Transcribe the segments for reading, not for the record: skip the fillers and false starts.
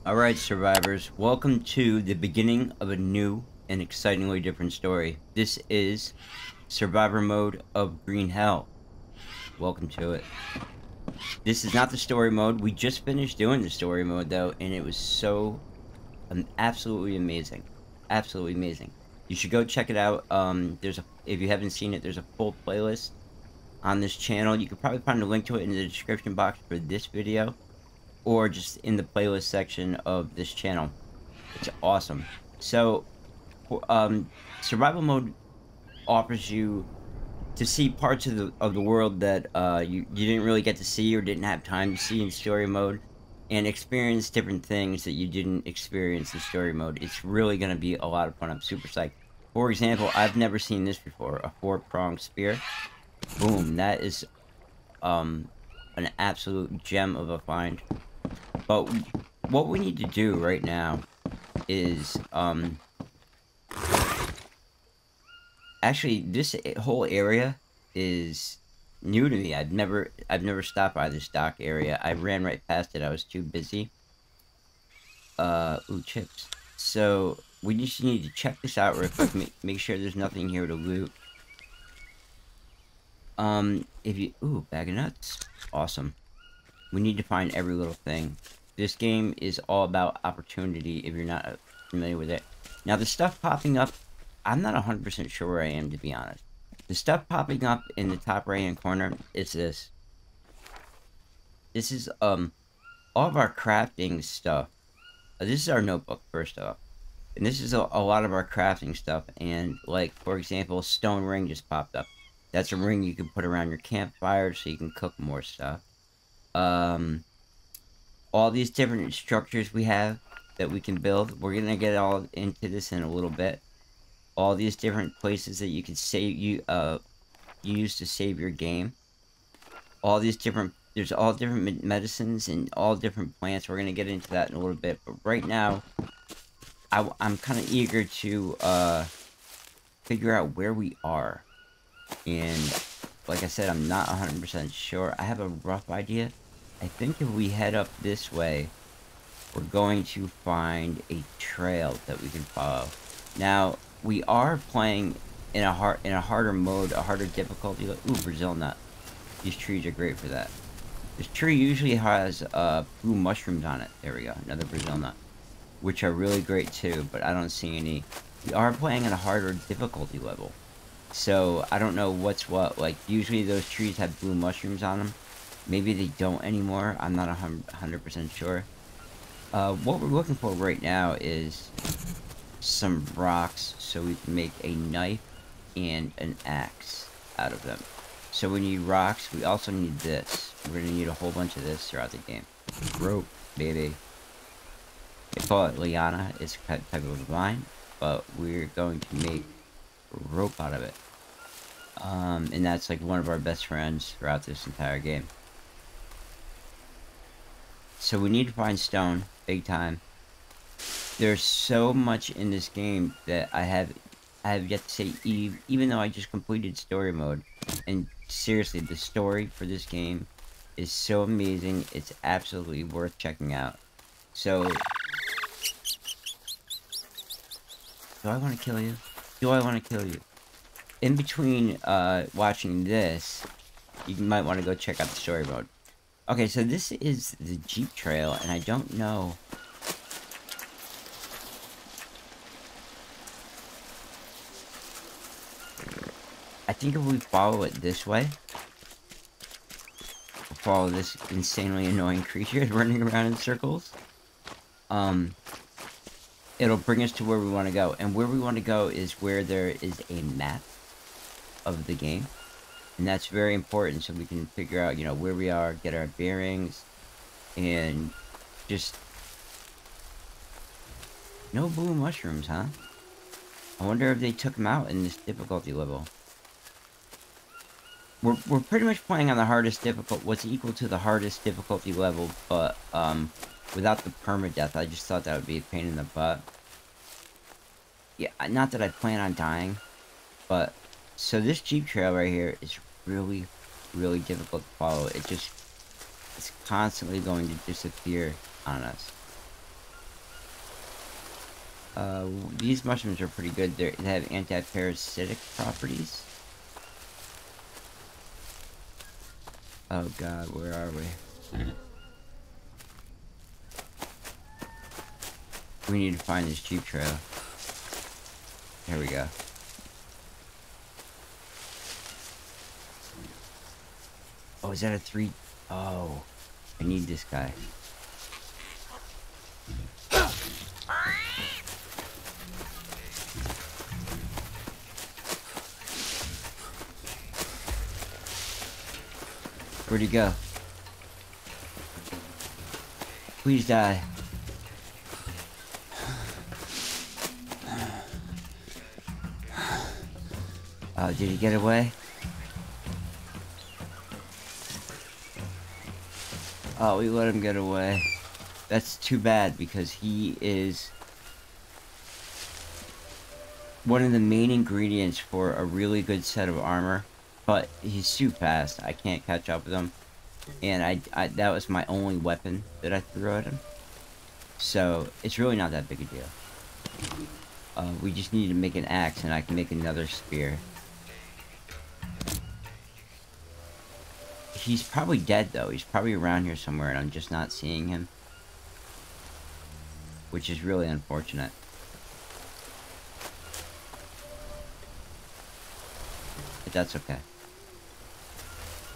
Alright, survivors, welcome to the beginning of a new and excitingly different story. This is Survivor Mode of Green Hell. Welcome to it. This is not the story mode. We just finished doing the story mode, though, and it was so absolutely amazing. Absolutely amazing. You should go check it out. If you haven't seen it, there's a full playlist on this channel. You could probably find a link to it in the description box for this video, or just in the playlist section of this channel. It's awesome. So, survival mode offers you to see parts of the world that you didn't really get to see or didn't have time to see in story mode, and experience different things that you didn't experience in story mode. It's really going to be a lot of fun. I'm super psyched. For example, I've never seen this before, a 4-pronged spear. Boom, that is an absolute gem of a find. But what we need to do right now is, actually, this whole area is new to me. I've never stopped by this dock area. I ran right past it. I was too busy. Ooh, chips. So, we just need to check this out real quick. Make sure there's nothing here to loot. Ooh, bag of nuts. Awesome. We need to find every little thing. This game is all about opportunity, if you're not familiar with it. Now, the stuff popping up, I'm not 100% sure where I am, to be honest. The stuff popping up in the top right-hand corner is this. This is, all of our crafting stuff. This is our notebook, first off. And this is a lot of our crafting stuff. And, like, for example, stone ring just popped up. That's a ring you can put around your campfire so you can cook more stuff. All these different structures we have that we can build. We're gonna get all into this in a little bit. All these different places that you can save, you use to save your game. All these different, there's all different medicines and all different plants. We're gonna get into that in a little bit. But right now, I'm kind of eager to figure out where we are. And like I said, I'm not 100% sure. I have a rough idea. I think if we head up this way, we're going to find a trail that we can follow. Now, we are playing in a harder mode, a harder difficulty. Ooh, Brazil nut. These trees are great for that. This tree usually has blue mushrooms on it. There we go, another Brazil nut, which are really great too. But I don't see any. We are playing at a harder difficulty level, so I don't know what's what. Like, usually those trees have blue mushrooms on them. Maybe they don't anymore. I'm not 100% sure. What we're looking for right now is some rocks so we can make a knife and an axe out of them. So we need rocks. We also need this. We're gonna need a whole bunch of this throughout the game. Rope, baby. They call it liana. It's a type of vine, but we're going to make rope out of it. And that's like one of our best friends throughout this entire game. So we need to find stone, big time. There's so much in this game that I have yet to say, even though I just completed story mode. And seriously, the story for this game is so amazing. It's absolutely worth checking out. So, do I want to kill you? Do I want to kill you? In between watching this, you might want to go check out the story mode. Okay, so this is the Jeep Trail, and I don't know. I think if we follow it this way, follow this insanely annoying creature running around in circles, it'll bring us to where we want to go. And where we want to go is where there is a map of the game. And that's very important, so we can figure out, you know, where we are, get our bearings, and just... No blue mushrooms, huh? I wonder if they took them out in this difficulty level. We're pretty much playing on the hardest what's equal to the hardest difficulty level, but, without the permadeath. I just thought that would be a pain in the butt. Yeah, not that I plan on dying, but... So this Jeep Trail right here is really, really difficult to follow. It's constantly going to disappear on us. These mushrooms are pretty good. They have anti-parasitic properties. Oh god, where are we? We need to find this Jeep trail. Here we go. Oh, is that a 3? Oh, I need this guy. Where'd he go? Please die. Oh, did he get away? Oh, we let him get away. That's too bad because he is one of the main ingredients for a really good set of armor. But he's too fast. I can't catch up with him. And that was my only weapon that I threw at him. So, it's really not that big a deal. We just need to make an axe and I can make another spear. He's probably dead though. He's probably around here somewhere and I'm just not seeing him. Which is really unfortunate. But that's okay.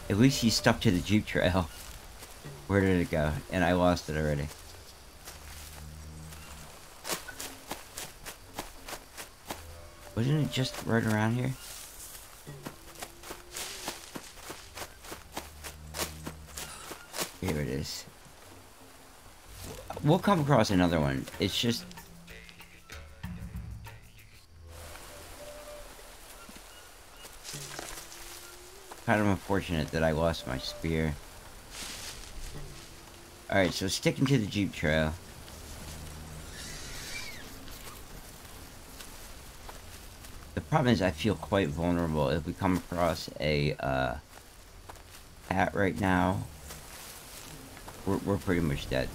At least he's stuck to the Jeep trail. Where did it go? And I lost it already. Wasn't it just right around here? Here it is. We'll come across another one. It's just... kind of unfortunate that I lost my spear. Alright, so sticking to the Jeep trail. The problem is I feel quite vulnerable. If we come across a cat right now, we're pretty much dead.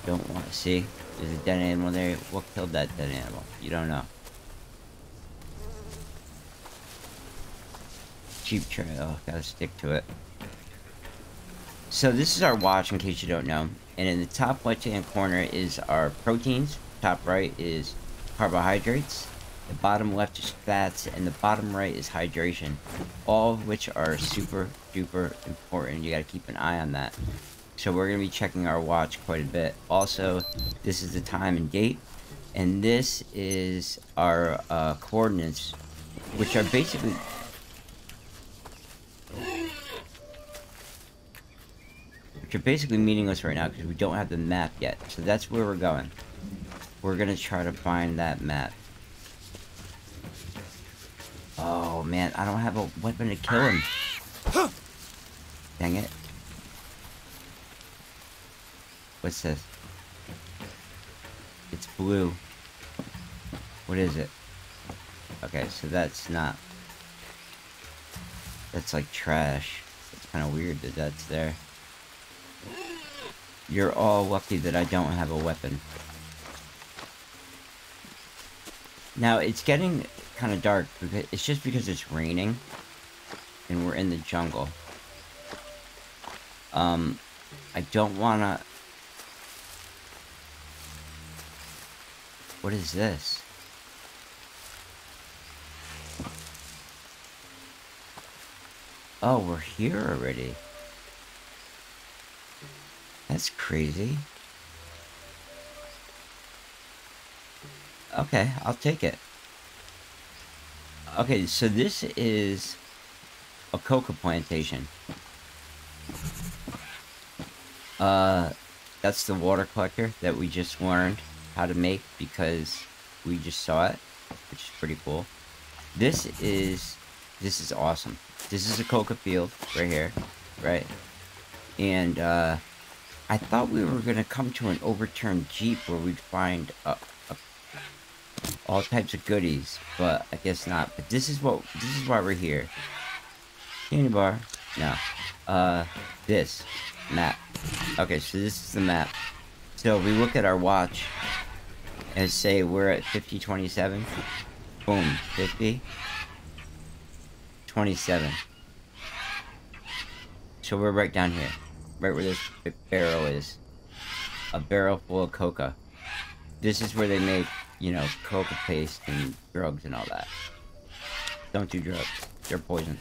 Don't want to see. There's a dead animal there. What killed that dead animal? You don't know. Jeep trail. Gotta stick to it. So this is our watch, in case you don't know. And in the top left-hand corner is our proteins. Top right is carbohydrates. The bottom left is fats. And the bottom right is hydration. All of which are super duper important. You gotta keep an eye on that. So we're gonna be checking our watch quite a bit. Also, this is the time and date. And this is our coordinates, which are basically... meaningless right now because we don't have the map yet. So that's where we're going. We're gonna try to find that map. Oh man, I don't have a weapon to kill him. Dang it. What's this? It's blue. What is it? Okay, so that's not... that's like trash. It's kind of weird that that's there. You're all lucky that I don't have a weapon. Now, it's getting kind of dark. Because it's just because it's raining. And we're in the jungle. I don't wanna... What is this? Oh, we're here already. That's crazy. Okay, I'll take it. Okay, so this is a coca plantation. That's the water collector that we just learned how to make because we just saw it, which is pretty cool. This is awesome. This is a coca field right here, right? And I thought we were gonna come to an overturned Jeep where we'd find all types of goodies, but I guess not. But this is why we're here. Candy bar? No. This map. Okay, so this is the map. So we look at our watch, And say we're at 5027. Boom, 50. 27. So we're right down here. Right where this barrel is. A barrel full of coca. This is where they make, you know, coca paste and drugs and all that. Don't do drugs. They're poison.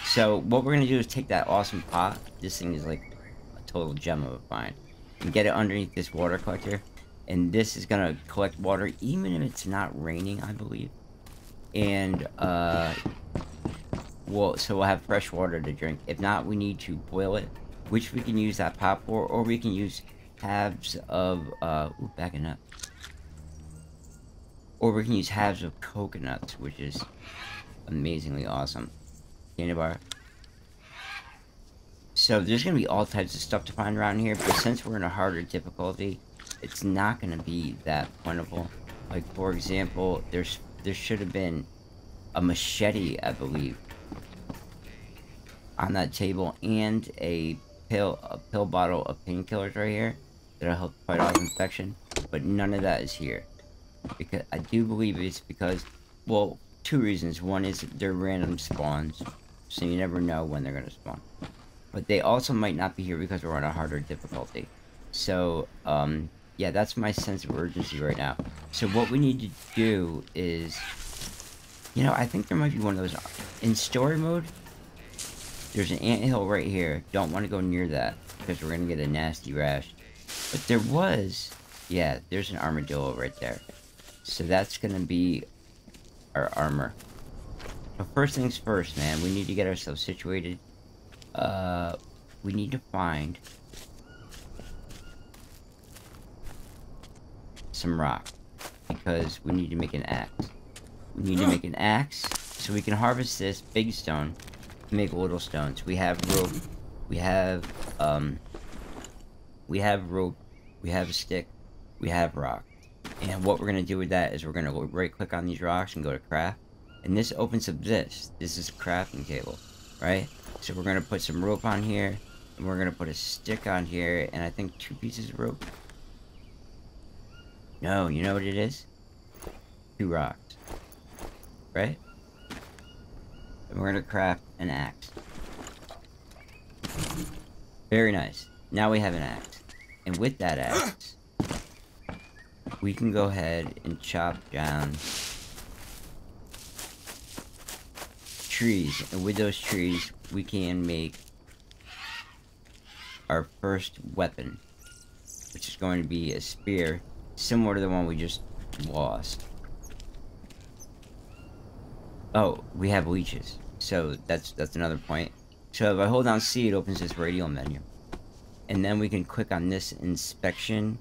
So what we're gonna do is take that awesome pot. This thing is like a total gem of a find. And get it underneath this water collector. And this is gonna collect water even if it's not raining, I believe. And so we'll have fresh water to drink. If not, we need to boil it, which we can use that pot for, or we can use halves of backing up. Or we can use halves of coconuts, which is amazingly awesome. Candy bar. So there's gonna be all types of stuff to find around here, but since we're in a harder difficulty, it's not gonna be that plentiful. Like for example, there should have been a machete, I believe, on that table, and a pill bottle of painkillers right here that'll help fight off infection. But none of that is here, because I do believe it's because, well, two reasons. One is they're random spawns, so you never know when they're gonna spawn. But they also might not be here because we're on a harder difficulty. So, yeah, that's my sense of urgency right now. So what we need to do is, you know, I think there might be one of those in story mode. There's an anthill right here. Don't want to go near that because we're gonna get a nasty rash. But there was, yeah, there's an armadillo right there. So that's gonna be our armor. But first things first, man, we need to get ourselves situated. We need to find some rock because we need to make an axe. We need to make an axe so we can harvest this big stone to make little stones. We have rope. We have rope. We have a stick. We have rock. And what we're gonna do with that is we're gonna right click on these rocks and go to craft. And this opens up this. This is a crafting table, right? So we're gonna put some rope on here, and we're gonna put a stick on here, and I think 2 pieces of rope. No, you know what it is? 2 rocks, right? And we're gonna craft an axe. Very nice. Now we have an axe, and with that axe, we can go ahead and chop down trees, and with those trees we can make our first weapon, which is going to be a spear similar to the one we just lost. Oh, we have leeches, so that's another point. So if I hold down C, it opens this radial menu, and then we can click on this inspection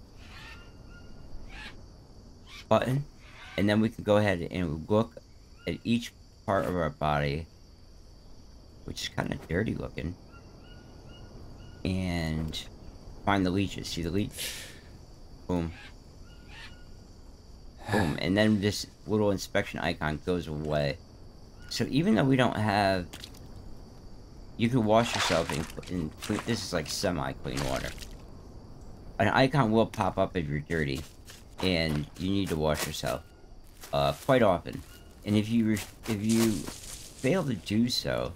button, and then we can go ahead and look at each part of our body, which is kind of dirty looking, and find the leeches. See the leech? Boom. Boom. And then this little inspection icon goes away. So even though we don't have, you can wash yourself in this is like semi-clean water. An icon will pop up if you're dirty, and you need to wash yourself quite often. And if you fail to do so,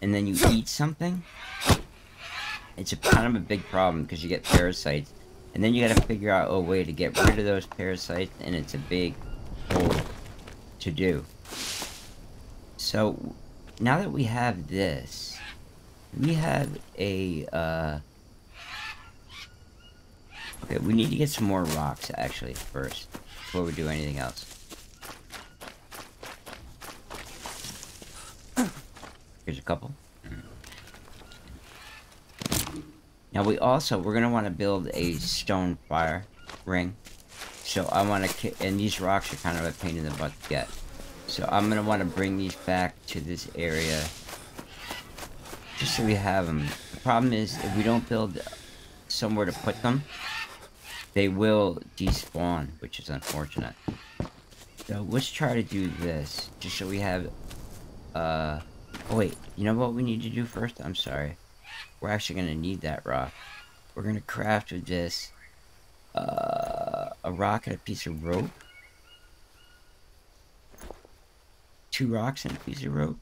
and then you eat something, it's kind of a big problem because you get parasites, and then you got to figure out a way to get rid of those parasites, and it's a big hole to do. So now that we have this, we have a okay, we need to get some more rocks actually first before we do anything else. Here's a couple. Now we're gonna want to build a stone fire ring. So I want to, and these rocks are kind of a pain in the butt to get. So I'm gonna want to bring these back to this area, just so we have them. The problem is if we don't build somewhere to put them, they will despawn, which is unfortunate. So let's try to do this, just so we have, oh wait, you know what we need to do first? I'm sorry. We're actually gonna need that rock. We're gonna craft with this, a rock and a piece of rope. 2 rocks and a piece of rope.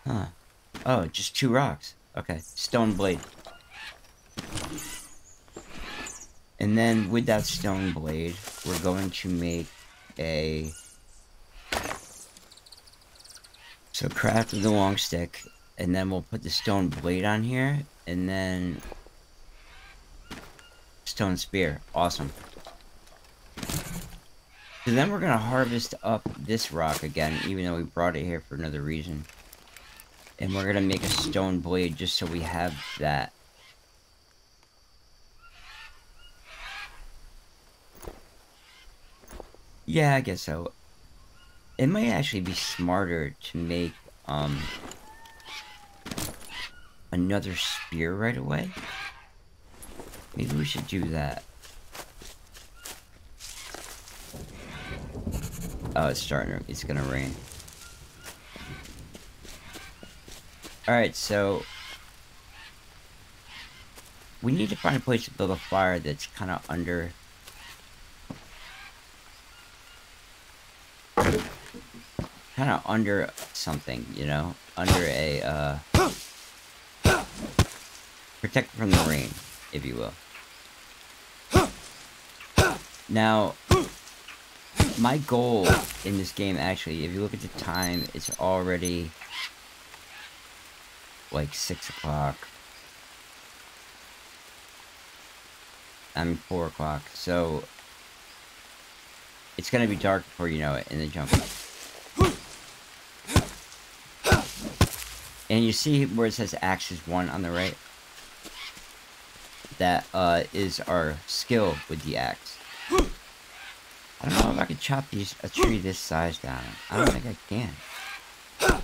Huh. Oh, just 2 rocks. Okay. Stone blade. And then with that stone blade, we're going to make a... So craft with the long stick, and then we'll put the stone blade on here, and then... Stone spear. Awesome. So then we're gonna harvest up this rock again, even though we brought it here for another reason. And we're gonna make a stone blade just so we have that. Yeah, I guess so. It might actually be smarter to make, another spear right away. Maybe we should do that. Oh, it's gonna rain. Alright, so... we need to find a place to build a fire that's kind of under... kind of under something, you know? Under a, protect from the rain, if you will. Now, my goal in this game, actually, if you look at the time, it's already... like 6 o'clock. I mean 4 o'clock, so... it's gonna be dark before you know it in the jungle. And you see where it says Axes 1 on the right? That is our skill with the axe. I don't know if I could chop a tree this size down. I don't think I can.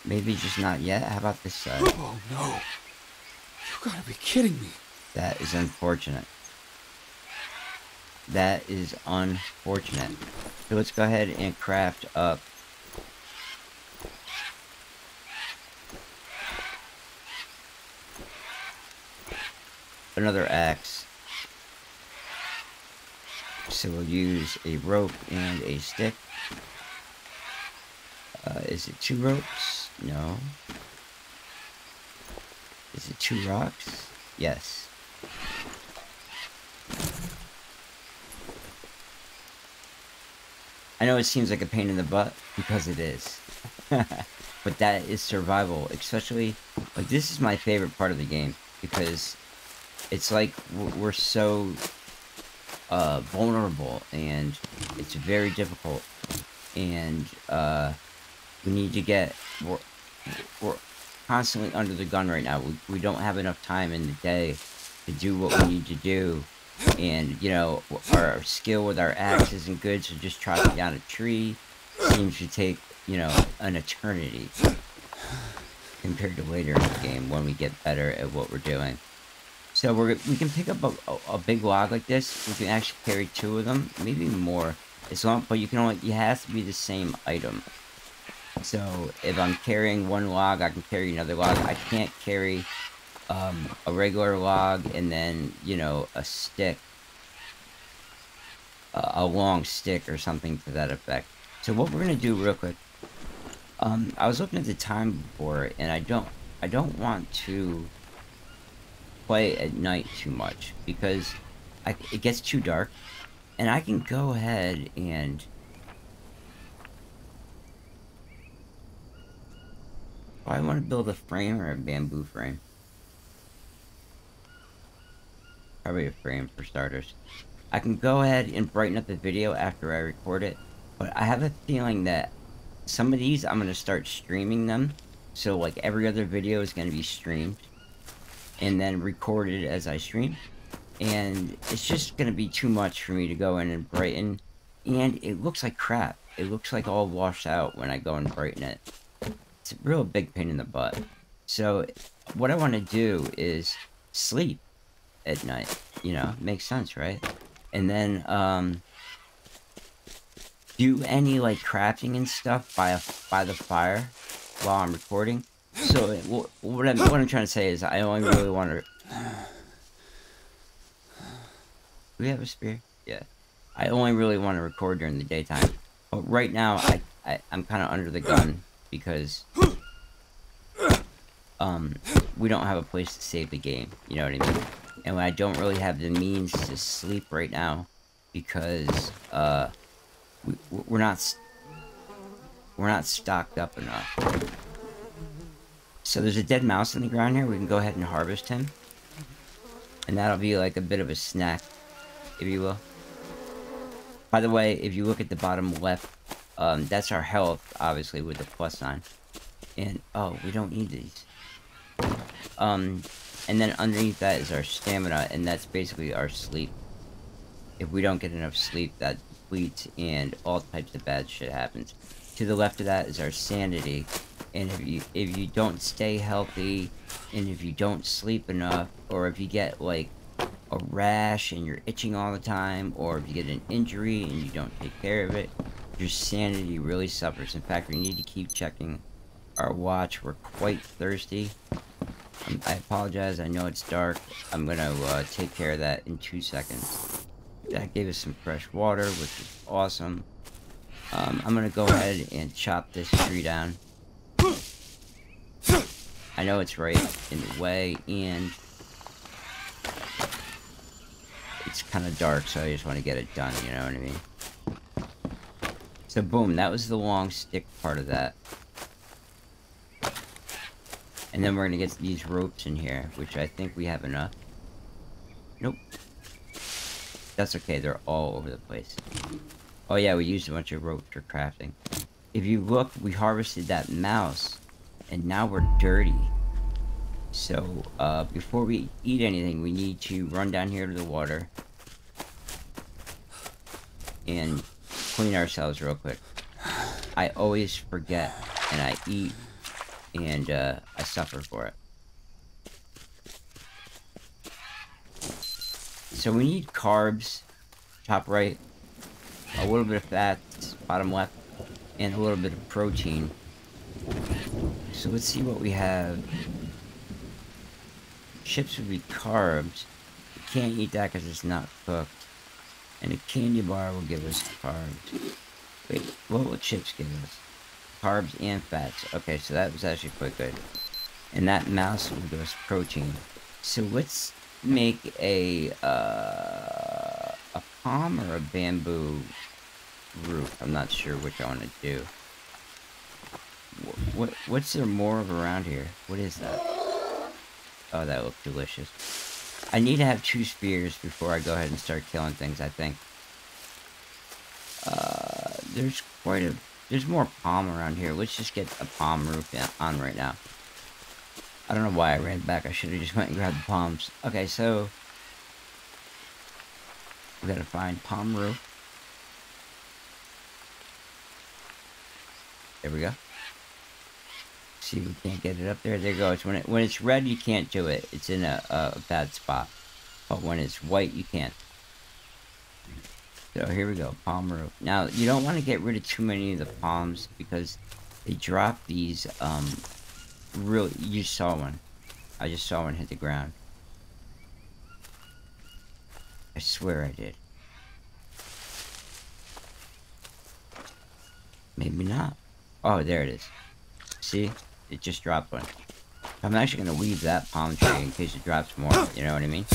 Maybe just not yet. How about this side? Oh no. You gotta be kidding me. That is unfortunate. That is unfortunate. So let's go ahead and craft up another axe. So we'll use a rope and a stick. Is it 2 ropes? No. Is it 2 rocks? Yes. I know it seems like a pain in the butt, because it is. But that is survival, especially, like, this is my favorite part of the game, because it's like we're so vulnerable, and it's very difficult, and we need to get, we're constantly under the gun right now. We don't have enough time in the day to do what we need to do. And, you know, our skill with our axe isn't good, so just chopping down a tree seems to take, you know, an eternity. Compared to later in the game, when we get better at what we're doing. So we can pick up a big log like this. We can actually carry 2 of them, maybe more. As long, but you has to be the same item. So if I'm carrying 1 log, I can carry another log. I can't carry a regular log and then, you know, a stick, a long stick or something to that effect. So what we're gonna do real quick, I was looking at the time before, and I don't want to play at night too much, because it gets too dark, and I can go ahead and I want to build a frame or a bamboo frame. Probably a frame for starters. I can go ahead and brighten up the video after I record it, but I have a feeling that some of these I'm going to start streaming them, so like every other video is going to be streamed and then recorded as I stream, and it's just going to be too much for me to go in and brighten, and it looks like crap. It looks like all washed out when I go and brighten it. It's a real big pain in the butt. So what I want to do is sleep at night, you know, makes sense, right? And then do any like crafting and stuff by the fire, while I'm recording. So what I'm trying to say is I only really want to. Do we have a spear? Yeah. I only really want to record during the daytime. But right now I'm kind of under the gun because we don't have a place to save the game. You know what I mean? And I don't really have the means to sleep right now because we're not stocked up enough. So there's a dead mouse in the ground here. We can go ahead and harvest him. And that'll be like a bit of a snack, if you will. By the way, if you look at the bottom left, that's our health, obviously, with the plus sign. And, oh, we don't need these. And then underneath that is our stamina, and that's basically our sleep. If we don't get enough sleep, that depletes, and all types of bad shit happens. To the left of that is our sanity, and if you don't stay healthy, and if you don't sleep enough, or if you get like a rash and you're itching all the time, or if you get an injury and you don't take care of it, your sanity really suffers. In fact, we need to keep checking our watch. We're quite thirsty. I apologize, I know it's dark. I'm gonna take care of that in 2 seconds. That gave us some fresh water, which is awesome. I'm gonna go ahead and chop this tree down. I know it's right in the way, and it's kind of dark, so I just want to get it done, you know what I mean? So boom, that was the long stick part of that. And then we're gonna get these ropes in here, which I think we have enough. Nope. That's okay, they're all over the place. Oh yeah, we used a bunch of ropes for crafting. If you look, we harvested that mouse, and now we're dirty. So, before we eat anything, we need to run down here to the water and clean ourselves real quick. I always forget, and I eat, and I suffer for it. So we need carbs, top right, a little bit of fat, bottom left, and a little bit of protein. So let's see what we have. Chips would be carbs. We can't eat that because it's not cooked. And a candy bar will give us carbs. Wait, what will chips give us? Carbs and fats. Okay, so that was actually quite good. And that mouse will give us protein. So let's make a palm or a bamboo roof. I'm not sure which I want to do. What's there more of around here? What is that? Oh, that looks delicious. I need to have 2 spears before I go ahead and start killing things, I think. There's more palm around here. Let's just get a palm roof on right now. I don't know why I ran back. I should have just went and grabbed the palms. Okay, so we gotta find palm roof. There we go. See, we can't get it up there. There it goes. When it's red, you can't do it. It's in a bad spot. But when it's white, you can. So here we go, palm roof. Now you don't want to get rid of too many of the palms because they drop these. Really, you saw one. I just saw one hit the ground. I swear I did. Maybe not. Oh, there it is. See? It just dropped one. I'm actually going to leave that palm tree in case it drops more. You know what I mean?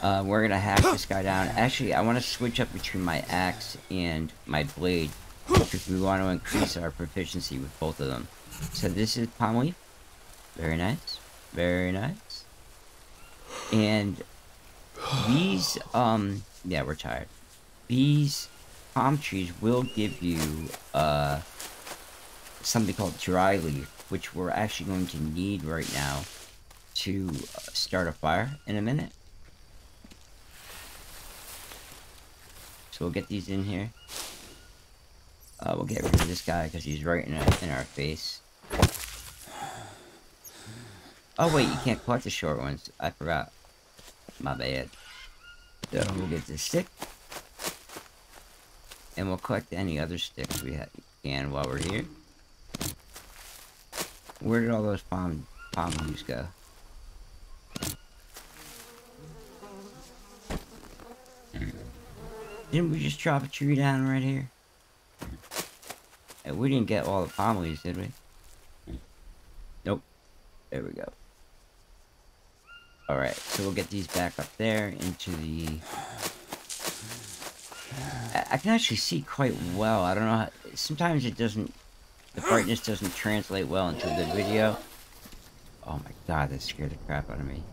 We're going to hack this guy down. Actually, I want to switch up between my axe and my blade because we want to increase our proficiency with both of them. So this is palm leaf. Very nice. Very nice. And these, yeah, we're tired. These palm trees will give you, something called dry leaf, which we're actually going to need right now to start a fire in a minute. So we'll get these in here. We'll get rid of this guy because he's right in our face. Oh wait, you can't collect the short ones. I forgot. My bad. So we'll get this stick. And we'll collect any other sticks we can while we're here. Where did all those palm leaves go? Didn't we just drop a tree down right here? We didn't get all the palm leaves, did we? Nope. There we go. Alright, so we'll get these back up there into the... I can actually see quite well. I don't know how... Sometimes it doesn't... The brightness doesn't translate well into the video. Oh my god, that scared the crap out of me.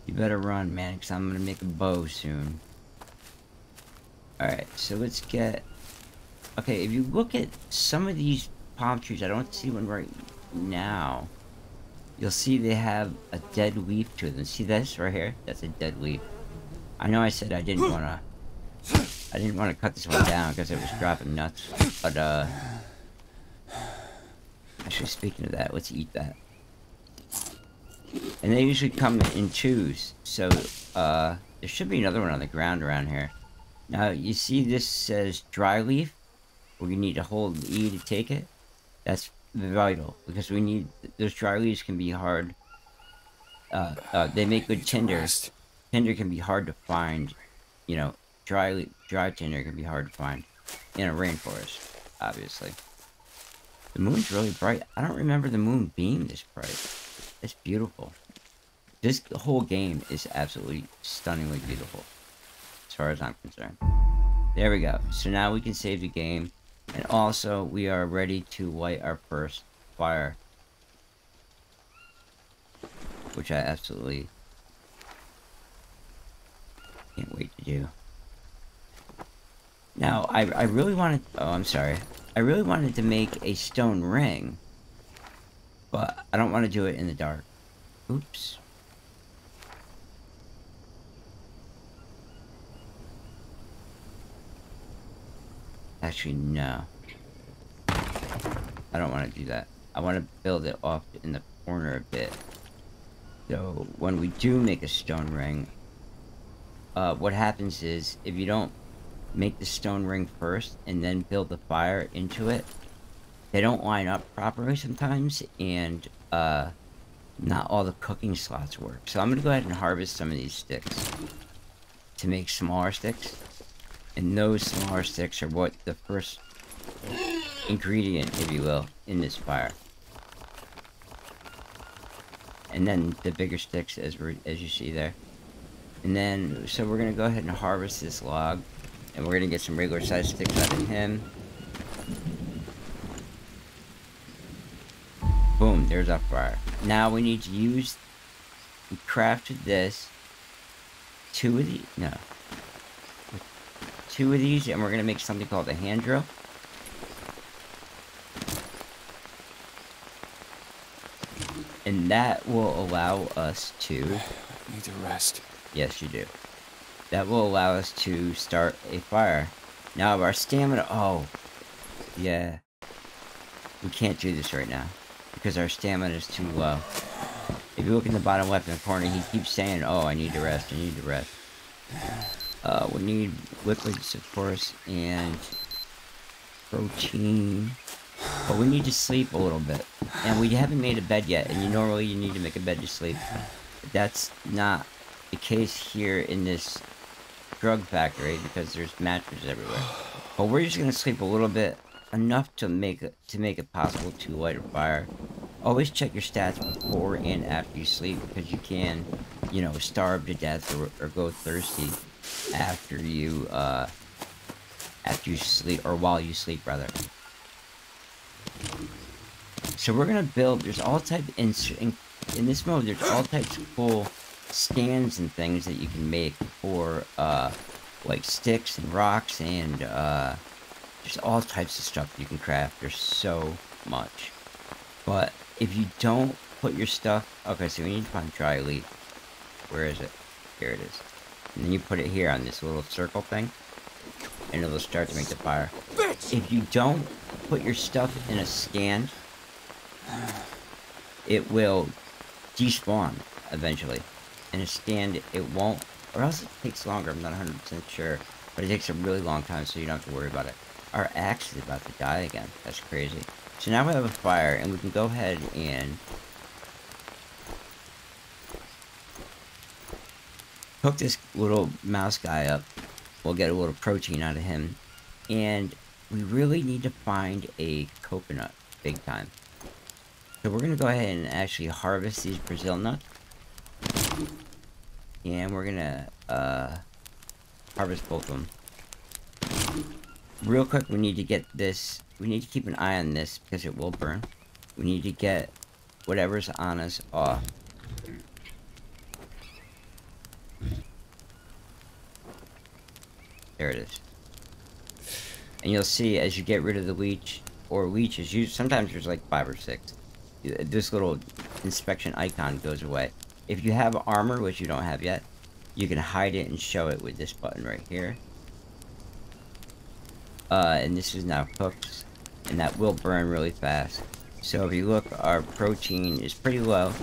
You better run, man, because I'm going to make a bow soon. Alright, so let's get... Okay, if you look at some of these palm trees, I don't see one right now. You'll see they have a dead leaf to them. See this right here? That's a dead leaf. I know I said I didn't want to cut this one down because it was dropping nuts. But, actually, speaking of that, let's eat that. And they usually come in twos. So, there should be another one on the ground around here. Now, you see this says dry leaf, where you need to hold E to take it. That's vital, because we need, those dry leaves can be hard. They make good tinder. Tinder can be hard to find, you know, dry tinder can be hard to find in a rainforest, obviously. The moon's really bright. I don't remember the moon being this bright. It's beautiful. This whole game is absolutely stunningly beautiful, as far as I'm concerned. There we go. So now we can save the game. And also, we are ready to light our first fire. Which I absolutely can't wait to do. Now, I really wanted... Oh, I'm sorry. I really wanted to make a stone ring. But I don't want to do it in the dark. Oops. Actually, no. I don't want to do that. I want to build it off in the corner a bit. So, when we do make a stone ring, what happens is, if you don't make the stone ring first, and then build the fire into it, they don't line up properly sometimes, and, not all the cooking slots work. So I'm going to go ahead and harvest some of these sticks to make smaller sticks. And those smaller sticks are what the first ingredient, if you will, in this fire. And then the bigger sticks, as you see there. And then, so we're gonna go ahead and harvest this log, and we're gonna get some regular sized sticks out of him. Boom, there's our fire. Now we need to use, we crafted this, two of these, and we're gonna make something called a hand drill. And that will allow us to... I need to rest. Yes, you do. That will allow us to start a fire. Now, our stamina... Oh, yeah. We can't do this right now, because our stamina is too low. If you look in the bottom left-hand corner, he keeps saying, oh, I need to rest, I need to rest. We need liquids, of course, and protein. But we need to sleep a little bit. And we haven't made a bed yet, and normally you need to make a bed to sleep. But that's not the case here in this drug factory, because there's mattresses everywhere. But we're just gonna sleep a little bit, enough to make it possible to light a fire. Always check your stats before and after you sleep, because you can, you know, starve to death or go thirsty after you sleep, or while you sleep, rather. So we're gonna build. There's all types in this mode. There's all types of cool stands and things that you can make for like sticks and rocks, and there's all types of stuff you can craft. There's so much. But if you don't put your stuff... Okay, so we need to find dry leaf. Where is it? Here it is. And then you put it here on this little circle thing, and it'll start to make the fire. If you don't put your stuff in a stand, it will despawn eventually. In a stand, it won't, or else it takes longer. I'm not 100% sure, but it takes a really long time, so you don't have to worry about it. Our axe is about to die again. That's crazy. So now we have a fire, and we can go ahead and cook this little mouse guy up. We'll get a little protein out of him. And we really need to find a coconut big time. So we're going to go ahead and actually harvest these Brazil nuts. And we're going to harvest both of them. Real quick, we need to get this. We need to keep an eye on this because it will burn. We need to get whatever's on us off. There it is. And you'll see as you get rid of the leech, or leeches, sometimes there's like 5 or 6. This little inspection icon goes away. If you have armor, which you don't have yet, you can hide it and show it with this button right here. And this is now cooked, and that will burn really fast. So if you look, our protein is pretty low,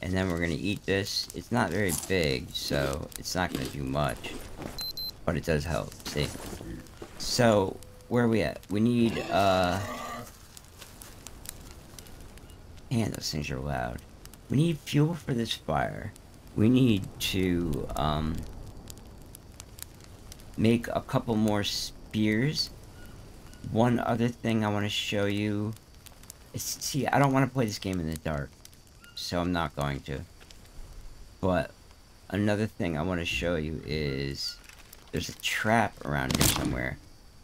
and then we're gonna eat this. It's not very big, so it's not gonna do much, but it does help. See? So where are we at? We need man, those things are loud. We need fuel for this fire. We need to make a couple more spears. One other thing I want to show you is, see, I don't want to play this game in the dark, so I'm not going to. But another thing I want to show you is there's a trap around here somewhere.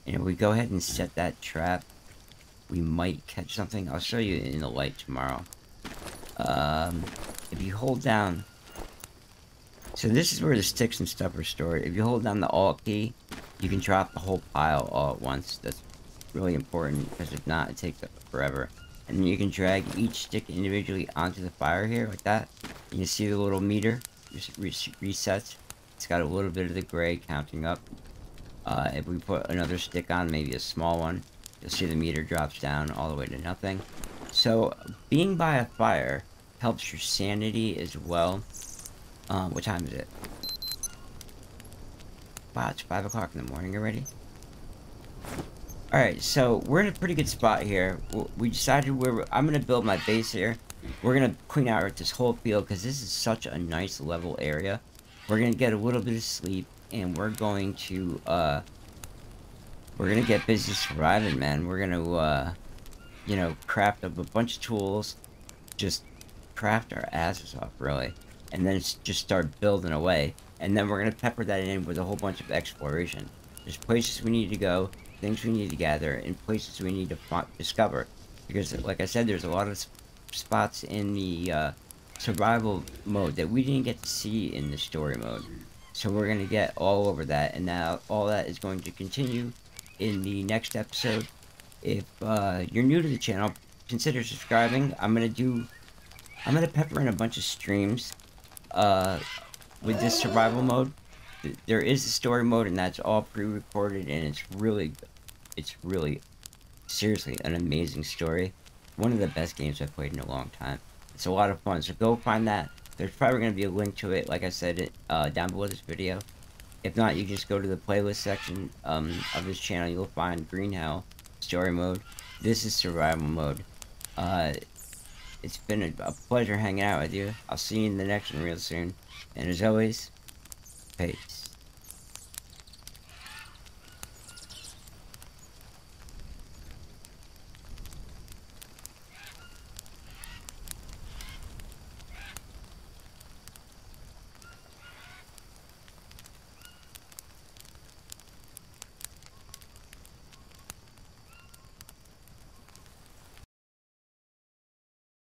And if we go ahead and set that trap, we might catch something. I'll show you in the light tomorrow. If you hold down, so this is where the sticks and stuff are stored. If you hold down the Alt key, you can drop the whole pile all at once. That's really important, because if not, it takes forever. And then you can drag each stick individually onto the fire here, like that. And you see the little meter just resets. It's got a little bit of the gray counting up. If we put another stick on, maybe a small one, you'll see the meter drops down all the way to nothing. So, being by a fire helps your sanity as well. What time is it? Wow, it's 5 o'clock in the morning already. Alright, so we're in a pretty good spot here. We decided I'm going to build my base here. We're going to clean out this whole field because this is such a nice level area. We're going to get a little bit of sleep, and we're going to get busy surviving, man. We're going to, you know, craft up a bunch of tools. Just craft our asses off, really. And then just start building away. And then we're going to pepper that in with a whole bunch of exploration. There's places we need to go, things we need to gather, and places we need to discover. Because, like I said, there's a lot of spots in the survival mode that we didn't get to see in the story mode. So we're going to get all over that, and now all that is going to continue in the next episode. If you're new to the channel, consider subscribing. I'm going to pepper in a bunch of streams with this survival mode. There is a story mode, and that's all pre-recorded, and it's really seriously an amazing story. One of the best games I've played in a long time. It's a lot of fun, so go find that. There's probably going to be a link to it, like I said, down below this video. If not, you just go to the playlist section of this channel. You'll find Green Hell story mode. This is survival mode. It's been a pleasure hanging out with you. I'll see you in the next one real soon. And as always, peace.